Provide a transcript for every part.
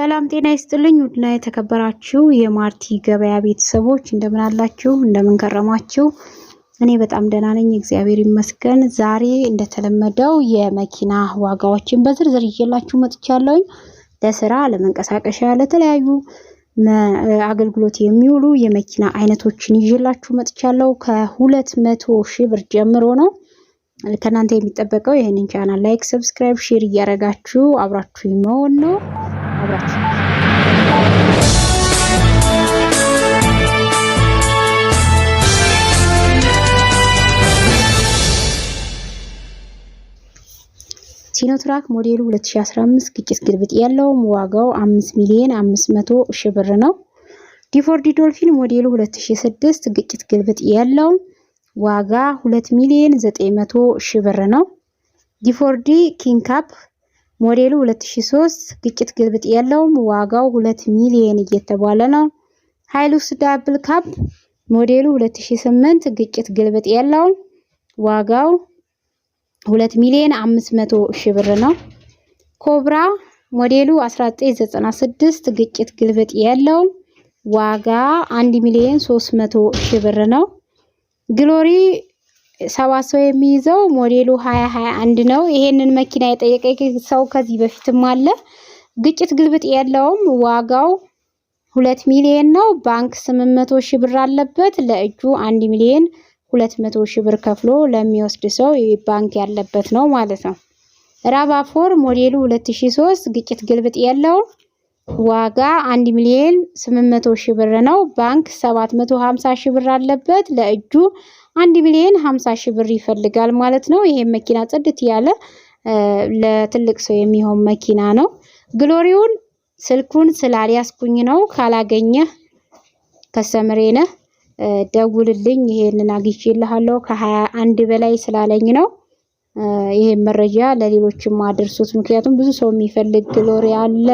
ሰላም ጤና ይስጥልኝ ውድና የተከበራችሁ የማርቲ ገበያ ቤተሰቦች እንደምን አላችሁ እንደምን ከረማችሁ እኔ በጣም ደህና ነኝ እግዚአብሔር ይመስገን ዛሬ እንደተለመደው የመኪና ዋጋዎችን በዝርዝር ይዤላችሁ መጥቻለሁ ለስራ ለመንቀሳቀሻ ለተለያዩ አገልግሎት የሚውሉ የመኪና አይነቶችን ይዤላችሁ መጥቻለሁ ከ200,000 ብር ጀምሮ ነው ከናንተ የሚጠበቀው ይሄንን ቻናል ላይክ ሰብስክራይብ ሼር እያረጋችሁ አብራችሁ ይመውን ነው አብራችሁ ሲኖትራክ ሞዴሉ 2015 ግጭት ግልብጥ ያለው ዋጋው 5,500,000 ብር ነው ዲፎርዲ ዶልፊን ሞዴሉ 2006 ግጭት ግልብጥ ያለው ዋጋ 2,900,000 ብር ነው ዲፎርዲ ኪንካፕ ሞዴሉ 2003 ግጭት ግልብጥ ያለው ዋጋው 2 ሚሊዮን እየተባለ ነው ሃይሉክስ ዳብል ካፕ ሞዴሉ 2008 ግጭት ግልብጥ ያለው ዋጋው 2,500,000 ብር ነው ኮብራ ሞዴሉ 1996 ግጭት ግልብጥ ያለው ዋጋ 1,300,000 ብር ነው ግሎሪ 7 ሰው የሚይዘው ሞዴሉ 2021 ነው ይሄንን መኪና የጠየቀኝ ሰው ከዚህ በፊትም አለ ግጭት ግልብጥ ያለውም ዋጋው 2 ሚሊዮን ነው ባንክ 800,000 ብር አለበት ለእጁ 1,200,000 ብር ከፍሎ ለሚወስድ ሰው ባንክ ያለበት ነው ማለት ነው ራቫፎር ሞዴሉ 2003 ግጭት ግልብጥ ያለው ዋጋ 1,800,000 ብር ነው ባንክ 750,000 ብር አለበት ለእጁ 1,50,000 ብር ይፈልጋል ማለት ነው ይሄ መኪና ጽድት ያለ ለትልቅ ሰው የሚሆን መኪና ነው ግሎሪውን ስልኩን ስላልያስኩኝ ነው ካላገኘ ከሰመሬነ ደውልልኝ ይሄንን አግኝቼልሃለሁ ከ21 በላይ ስላለኝ ነው ይሄ መረጃ ለሌሎችም አድርሱት ምክንያቱም ብዙ ሰው የሚፈልግ ግሎሪ አለ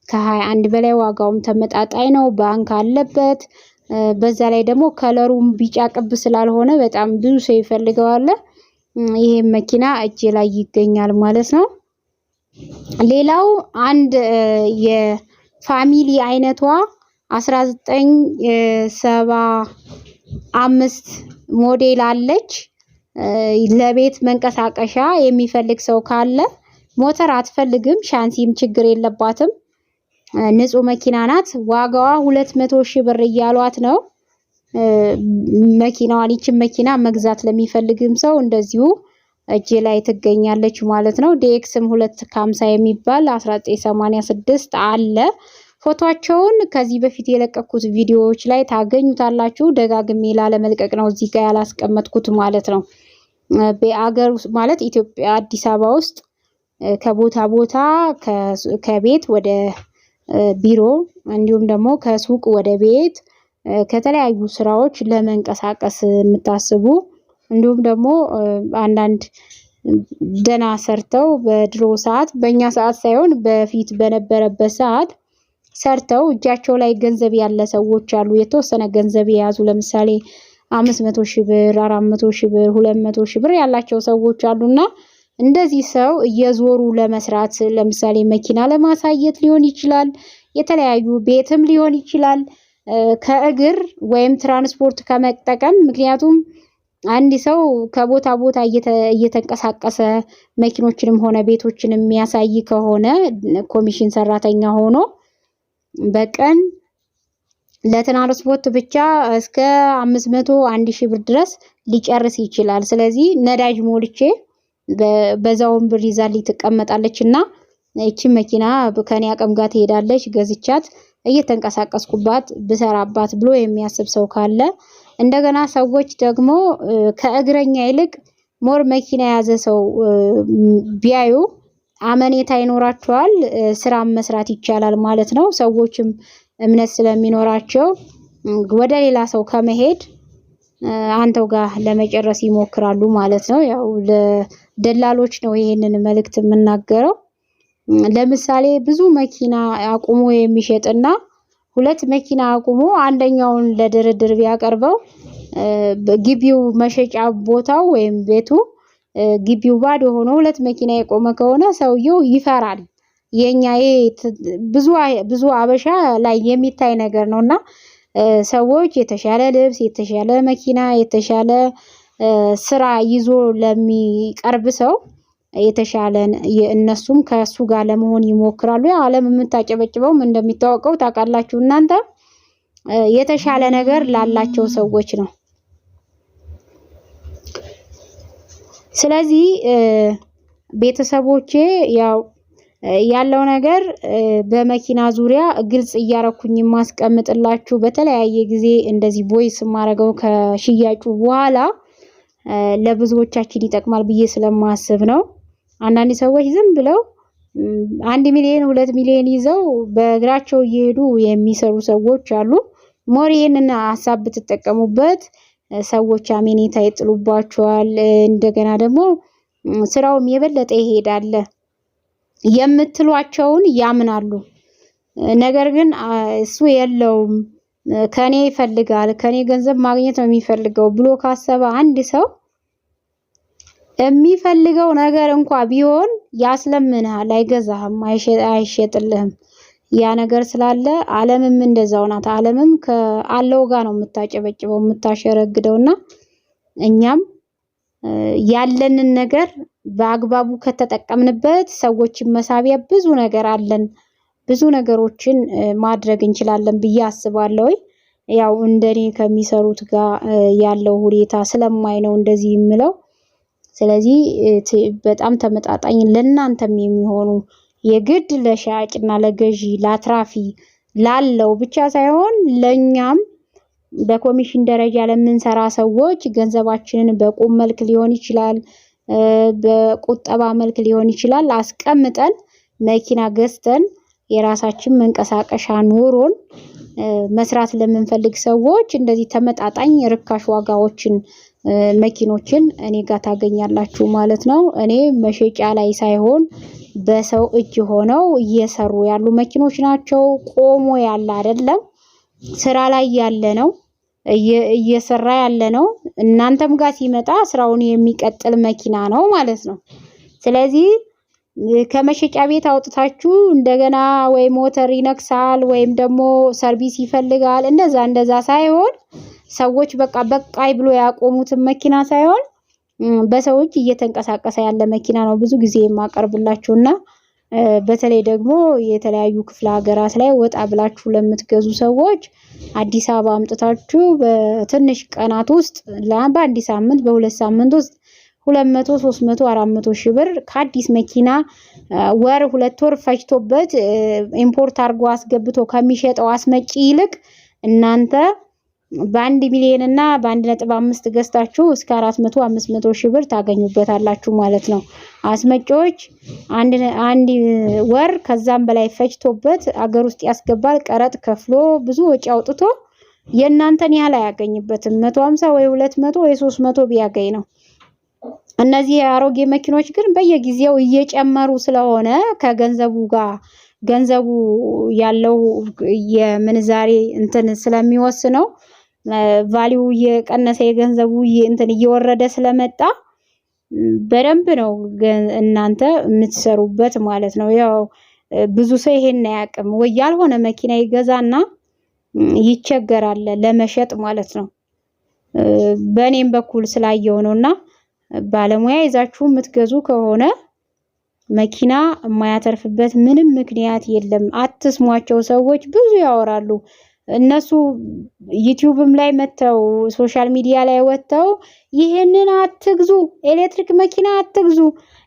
ከ21 በላይ ዋጋውም ተመጣጣኝ ነው ባንክ አለበት በዛ ላይ ደግሞ ከለሩም ቢጫ ቅብ ስላልሆነ በጣም ብዙ ሰው ይፈልገዋል ይሄ መኪና እጄ ላይ ይገኛል ማለት ነው ሌላው አንድ የፋሚሊ አይነቷ 1975 ሞዴል አለች ለቤት መንቀሳቀሻ የሚፈልግ ሰው ካለ ሞተር አትፈልግም ሻንሲም ችግር የለባትም ንጹህ መኪና ናት ዋጋዋ 200,000 ብር እያሏት ነው መኪናዋን ይችን መኪና መግዛት ለሚፈልግም ሰው እንደዚሁ እጄ ላይ ትገኛለች ማለት ነው ዲኤክስም 250 የሚባል 1986 አለ ፎቶአቸውን ከዚህ በፊት የለቀኩት ቪዲዮዎች ላይ ታገኙታላችሁ ደጋግሜ ላለመልቀቅ ነው እዚህ ጋር ያላስቀመጥኩት ማለት ነው በአገር ማለት ኢትዮጵያ አዲስ አበባ ውስጥ ከቦታ ቦታ ከቤት ወደ ቢሮ እንዲሁም ደግሞ ከሱቅ ወደ ቤት ከተለያዩ ስራዎች ለመንቀሳቀስ የምታስቡ እንዲሁም ደግሞ አንዳንድ ደና ሰርተው በድሮ ሰዓት በእኛ ሰዓት ሳይሆን በፊት በነበረበት ሰዓት ሰርተው እጃቸው ላይ ገንዘብ ያለ ሰዎች አሉ የተወሰነ ገንዘብ የያዙ ለምሳሌ 500,000 ብር 400,000 ብር 200,000 ብር ያላቸው ሰዎች አሉና እንደዚህ ሰው እየዞሩ ለመስራት ለምሳሌ መኪና ለማሳየት ሊሆን ይችላል የተለያዩ ቤትም ሊሆን ይችላል ከእግር ወይም ትራንስፖርት ከመጠቀም ምክንያቱም አንድ ሰው ከቦታ ቦታ እየተንቀሳቀሰ መኪኖችንም ሆነ ቤቶችንም የሚያሳይ ከሆነ ኮሚሽን ሰራተኛ ሆኖ በቀን ለትራንስፖርት ብቻ እስከ 500,000 ብር ድረስ ሊጨርስ ይችላል ስለዚህ ነዳጅ ሞልቼ በዛውን ብር ይዛልኝ ተቀመጣለችና እቺ መኪና ከኔ አቅም ጋር ትሄዳለች ገዝቻት እየተንቀሳቀስኩባት ብሰራባት ብሎ የሚያስብ ሰው ካለ እንደገና ሰዎች ደግሞ ከእግረኛ ይልቅ ሞር መኪና ያዘ ሰው ቢያዩ አመኔታ ይኖራቸዋል ስራ መስራት ይቻላል ማለት ነው ሰዎችም እምነት ስለሚኖራቸው ወደ ሌላ ሰው ከመሄድ አንተው ጋር ለመጨረስ ይሞክራሉ ማለት ነው ያው ለደላሎች ነው ይሄንን መልእክት የምናገረው ለምሳሌ ብዙ መኪና አቁሞ የሚሸጥና ሁለት መኪና አቁሞ አንደኛውን ለድርድር ቢያቀርበው ግቢው መሸጫ ቦታው ወይም ቤቱ ግቢው ባዶ ሆኖ ሁለት መኪና የቆመ ከሆነ ሰውየው ይፈራል የኛ ብዙ አበሻ ላይ የሚታይ ነገር ነውና ሰዎች የተሻለ ልብስ፣ የተሻለ መኪና፣ የተሻለ ስራ ይዞ ለሚቀርብ ሰው የተሻለን እነሱም ከሱ ጋር ለመሆን ይሞክራሉ። ያ ዓለም የምታጨበጭበው እንደሚታወቀው ታውቃላችሁ እናንተ የተሻለ ነገር ላላቸው ሰዎች ነው። ስለዚህ ቤተሰቦቼ ያለው ነገር በመኪና ዙሪያ ግልጽ እያረኩኝ ማስቀምጥላችሁ በተለያየ ጊዜ እንደዚህ ቮይስ ማረገው ከሽያጩ በኋላ ለብዙዎቻችን ይጠቅማል ብዬ ስለማስብ ነው። አንዳንድ ሰዎች ዝም ብለው 1 ሚሊዮን 2 ሚሊዮን ይዘው በእግራቸው እየሄዱ የሚሰሩ ሰዎች አሉ። ሞር ይሄንን ሐሳብ ብትጠቀሙበት ሰዎች አሜኔታ ይጥሉባቸዋል። እንደገና ደግሞ ስራውም የበለጠ ይሄዳል። የምትሏቸውን ያምናሉ። ነገር ግን እሱ የለውም ከኔ ይፈልጋል ከኔ ገንዘብ ማግኘት ነው የሚፈልገው ብሎ ካሰበ አንድ ሰው የሚፈልገው ነገር እንኳን ቢሆን ያስለምንሃል፣ አይገዛህም፣ አይሸጥልህም። ያ ነገር ስላለ ዓለምም እንደዛው ናት። ዓለምም ከአለው ጋር ነው የምታጨበጭበው የምታሸረግደውና እኛም ያለንን ነገር በአግባቡ ከተጠቀምንበት ሰዎችን መሳቢያ ብዙ ነገር አለን። ብዙ ነገሮችን ማድረግ እንችላለን ብዬ አስባለሁ። ያው እንደኔ ከሚሰሩት ጋር ያለው ሁኔታ ስለማይ ነው እንደዚህ የምለው። ስለዚህ በጣም ተመጣጣኝ ለናንተም የሚሆኑ የግድ ለሻጭና ለገዢ ላትራፊ ላለው ብቻ ሳይሆን ለኛም በኮሚሽን ደረጃ ለምንሰራ ሰዎች ገንዘባችንን በቁም መልክ ሊሆን ይችላል፣ በቁጠባ መልክ ሊሆን ይችላል አስቀምጠን መኪና ገዝተን የራሳችን መንቀሳቀሻ ኑሮን መስራት ለምንፈልግ ሰዎች እንደዚህ ተመጣጣኝ ርካሽ ዋጋዎችን መኪኖችን እኔ ጋር ታገኛላችሁ ማለት ነው። እኔ መሸጫ ላይ ሳይሆን በሰው እጅ ሆነው እየሰሩ ያሉ መኪኖች ናቸው። ቆሞ ያለ አይደለም፣ ስራ ላይ ያለ ነው፣ እየሰራ ያለ ነው። እናንተም ጋር ሲመጣ ስራውን የሚቀጥል መኪና ነው ማለት ነው። ስለዚህ ከመሸጫ ቤት አውጥታችሁ እንደገና ወይ ሞተር ይነክሳል ወይም ደግሞ ሰርቪስ ይፈልጋል እንደዛ ሳይሆን ሰዎች በቃይ ብሎ ያቆሙትን መኪና ሳይሆን በሰዎች እየተንቀሳቀሰ ያለ መኪና ነው ብዙ ጊዜ የማቀርብላችሁና በተለይ ደግሞ የተለያዩ ክፍለ ሀገራት ላይ ወጣ ብላችሁ ለምትገዙ ሰዎች አዲስ አበባ አምጥታችሁ በትንሽ ቀናት ውስጥ በአንድ ሳምንት በሁለት ሳምንት ውስጥ 200 300 400 ሺህ ብር ከአዲስ መኪና ወር 2 ወር ፈጅቶበት ኢምፖርት አርጎ አስገብቶ ከሚሸጠው አስመጪ ይልቅ እናንተ በ1 ሚሊዮን እና በ1.5 ገዝታችሁ እስከ 400 500 ሺህ ብር ታገኙበታላችሁ ማለት ነው። አስመጪዎች አንድ ወር ከዛም በላይ ፈጅቶበት አገር ውስጥ ያስገባል፣ ቀረጥ ከፍሎ ብዙ ወጪ አውጥቶ የእናንተን ያህል አያገኝበትም። 150 ወይ 200 ወይ 300 ቢያገኝ ነው። እነዚህ አሮጌ መኪኖች ግን በየጊዜው እየጨመሩ ስለሆነ ከገንዘቡ ጋር ገንዘቡ ያለው የምንዛሬ እንትን ስለሚወስነው ቫልዩ እየቀነሰ የገንዘቡ እንትን እየወረደ ስለመጣ በደንብ ነው እናንተ የምትሰሩበት ማለት ነው። ያው ብዙ ሰው ይሄን አያውቅም ወይ ያልሆነ መኪና ይገዛና ይቸገራል ለመሸጥ ማለት ነው። በእኔም በኩል ስላየው ነውና ባለሙያ ይዛችሁ የምትገዙ ከሆነ መኪና የማያተርፍበት ምንም ምክንያት የለም። አትስሟቸው። ሰዎች ብዙ ያወራሉ። እነሱ ዩቲዩብም ላይ መተው ሶሻል ሚዲያ ላይ ወጥተው ይሄንን አትግዙ፣ ኤሌክትሪክ መኪና አትግዙ፣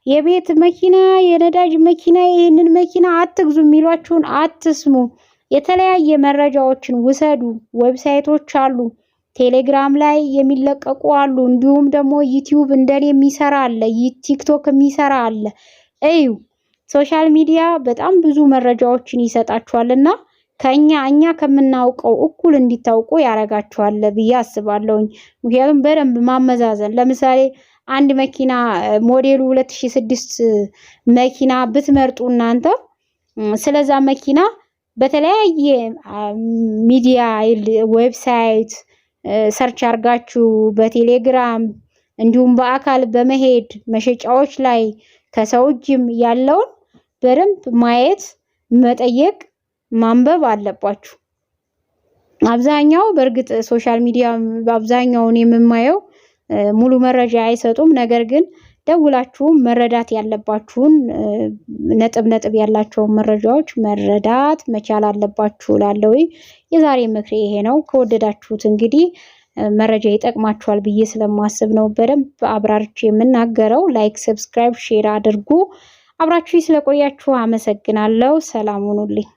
የቤት መኪና፣ የነዳጅ መኪና፣ ይሄንን መኪና አትግዙ የሚሏችሁን አትስሙ። የተለያየ መረጃዎችን ውሰዱ። ዌብሳይቶች አሉ፣ ቴሌግራም ላይ የሚለቀቁ አሉ። እንዲሁም ደግሞ ዩቲዩብ እንደኔ የሚሰራ አለ፣ ቲክቶክ የሚሰራ አለ። እዩ፣ ሶሻል ሚዲያ በጣም ብዙ መረጃዎችን ይሰጣችኋልና እኛ ከምናውቀው እኩል እንዲታውቁ ያረጋችኋል ብዬ አስባለሁኝ። ምክንያቱም በደንብ ማመዛዘን ለምሳሌ አንድ መኪና ሞዴሉ 2006 መኪና ብትመርጡ እናንተ ስለዛ መኪና በተለያየ ሚዲያ ዌብሳይት ሰርች አርጋችሁ በቴሌግራም እንዲሁም በአካል በመሄድ መሸጫዎች ላይ ከሰው እጅም ያለውን በደንብ ማየት መጠየቅ ማንበብ አለባችሁ። አብዛኛው በእርግጥ ሶሻል ሚዲያ በአብዛኛውን የምማየው ሙሉ መረጃ አይሰጡም። ነገር ግን ደውላችሁ መረዳት ያለባችሁን ነጥብ ያላቸው መረጃዎች መረዳት መቻል አለባችሁ እላለሁ። የዛሬ ምክሬ ይሄ ነው። ከወደዳችሁት እንግዲህ መረጃ ይጠቅማችኋል ብዬ ስለማስብ ነው በደንብ አብራርቼ የምናገረው። ላይክ፣ ሰብስክራይብ፣ ሼር አድርጉ። አብራችሁ ስለቆያችሁ አመሰግናለሁ። ሰላም ሁኑልኝ።